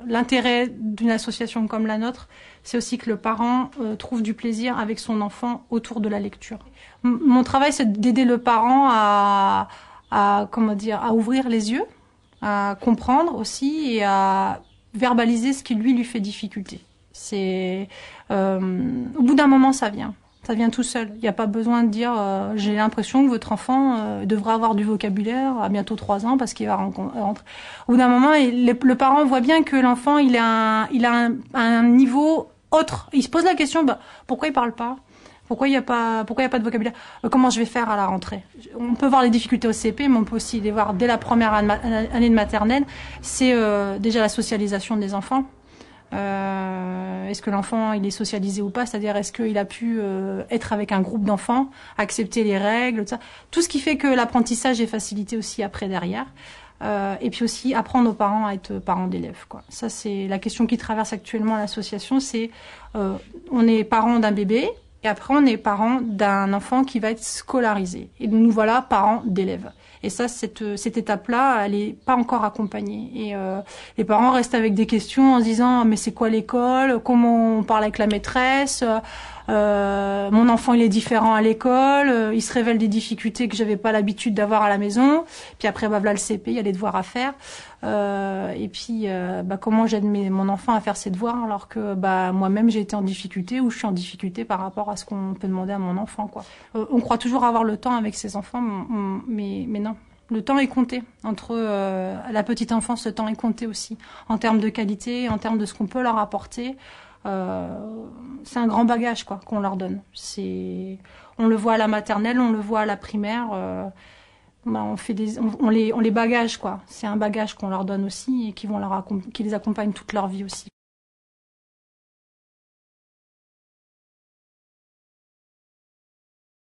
L'intérêt d'une association comme la nôtre, c'est aussi que le parent trouve du plaisir avec son enfant autour de la lecture. Mon travail, c'est d'aider le parent à ouvrir les yeux, à comprendre aussi et à verbaliser ce qui lui fait difficulté. Au bout d'un moment, ça vient. Ça vient tout seul. Il n'y a pas besoin de dire j'ai l'impression que votre enfant devra avoir du vocabulaire à bientôt 3 ans parce qu'il va rentrer. Au bout d'un moment, le parent voit bien que l'enfant il a un niveau autre. Il se pose la question pourquoi il parle pas? Pourquoi il y a pas de vocabulaire? Comment je vais faire à la rentrée? On peut voir les difficultés au CP, mais on peut aussi les voir dès la première année de maternelle. C'est déjà la socialisation des enfants. Est-ce que l'enfant il est socialisé ou pas, c'est-à-dire est-ce qu'il a pu être avec un groupe d'enfants, accepter les règles, tout ce qui fait que l'apprentissage est facilité aussi après derrière. Et puis aussi apprendre aux parents à être parents d'élèves, quoi. Ça c'est la question qui traverse actuellement l'association, c'est on est parents d'un bébé et après on est parents d'un enfant qui va être scolarisé. Et nous voilà parents d'élèves. Et ça, cette étape-là, elle est pas encore accompagnée. Et les parents restent avec des questions en se disant mais c'est quoi l'école? Comment on parle avec la maîtresse? Mon enfant il est différent à l'école. Il se révèle des difficultés que j'avais pas l'habitude d'avoir à la maison. Puis après voilà le CP, il y a des devoirs à faire. Et puis comment j'aide mon enfant à faire ses devoirs alors que moi-même j'ai été en difficulté ou je suis en difficulté par rapport à ce qu'on peut demander à mon enfant, quoi. On croit toujours avoir le temps avec ses enfants, mais non. Le temps est compté. Entre la petite enfance, le temps est compté aussi. En termes de qualité, en termes de ce qu'on peut leur apporter. C'est un grand bagage, quoi, qu'on leur donne. On le voit à la maternelle, on le voit à la primaire. On les bagage, quoi. C'est un bagage qu'on leur donne aussi et qui les accompagne toute leur vie aussi.